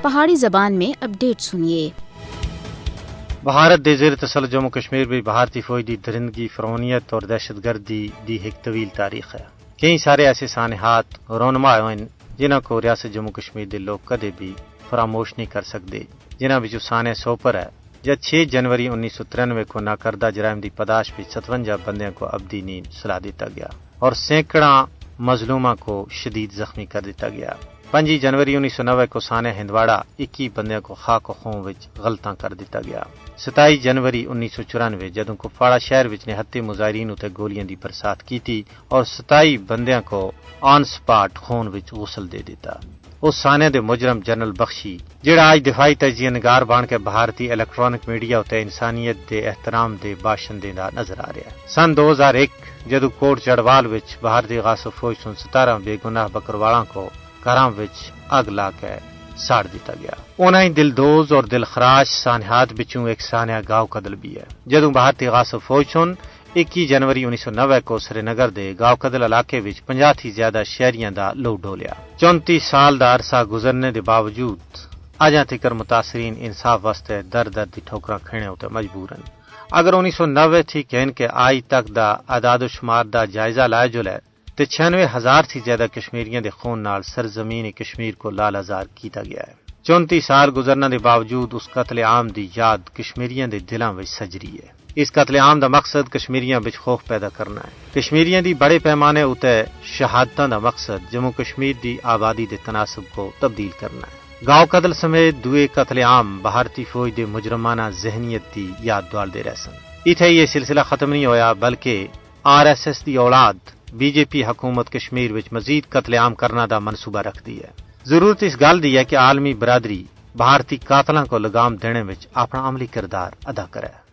پہاڑی زبان میں اپڈیٹ سنیے۔ بھارت دے زیر تسلط جموں کشمیر بھی بھارتی فوج دی درندگی، فرعونیت اور دہشت گردی دی ایک طویل تاریخ ہے۔ کئی سارے ایسے سانحات رونما ہوئے جنہاں کو ریاست جموں کشمیر دے لوگ کدے بھی فراموش نہیں کر سکتے، جنہاں وچوں سانحہ سوپر ہے جب 6 جنوری 1993 کو ناکردہ جرائم دی پداش وچ 57 بندیاں کو ابدی نیند سلا دیتا گیا اور سینکڑاں مظلوماں کو شدید زخمی کر دیتا گیا۔ 5 جنوری 1990 کو سانحہ ہندواڑہ 21 بندیاں کو خاک و خون وچ غلطاں کر دیتا گیا۔ 27 جنوری 1994 جدوں کپواڑہ شہر وچ نہتے مظاہرین اتے گولیاں دی برسات کیتی اور 27 بندیاں کو آن سپاٹ خون وچ غسل دے دیتا۔ اس سانحے دے مجرم جنرل بخشی جڑا آج دفاعی تجزیہ نگار بن کے بھارتی الیکٹرانک میڈیا اتے انسانیت دے احترام دے باشن دیندا نظر آ رہا ہے۔ سن 2001 جدوں کوٹ چڑوال وچ بھارتی غاصب فوج سن 17 بے گناہ بکرواڑاں کو گھراں وچ اگ لا کے ساڑ دیتا گیا۔ انہاں ہی دلدوز اور دل خراش سانحات بچوں ایک سانحہ گاؤں قدل بھی ہے جدوں بھارتی غاصب فوج سن 21 جنوری 1990 کو سری نگر دے گاؤں قدل علاقے وچ 50 تھی زیادہ شہریاں دا لو ڈولیا۔ 34 سال دا عرصہ گزرنے دے باوجود اجاں تک متاثرین انصاف واسطے در در دی ٹھوکراں کھینے ہوتے مجبور ہیں۔ اگر 1990 تھی کہن کے آج تک دا اعداد و شمار دا جائزہ لائے جلے تے 96,000 تھی زیادہ کشمیریاں دے خون نال سرزمین کشمیر کو لال ازار کیتا گیا ہے۔ 34 سال گزرنے دے باوجود اس قتل عام دی یاد کشمیریاں دے دلاں وچ سجری ہے۔ اس قتل عام دا مقصد کشمیریاں وچ خوف پیدا کرنا ہے۔ کشمیریاں دی بڑے پیمانے اتے شہادتاں دا مقصد جموں کشمیر دی آبادی دے تناسب کو تبدیل کرنا ہے۔ گاؤں قتل سمیت دوئے قتل عام بھارتی فوج دے مجرمانہ ذہنیت دی یاد دوال دے رہسن۔ ایتھے یہ سلسلہ ختم نہیں ہویا بلکہ RSS دی اولاد BJP حکومت کشمیر وچ مزید قتل عام کرنا دا منصوبہ رکھ دی ہے۔ ضرورت اس گل دی ہے کہ عالمی برادری بھارتی قاتلاں کو لگام دینے وچ اپنا عملی کردار ادا کرے۔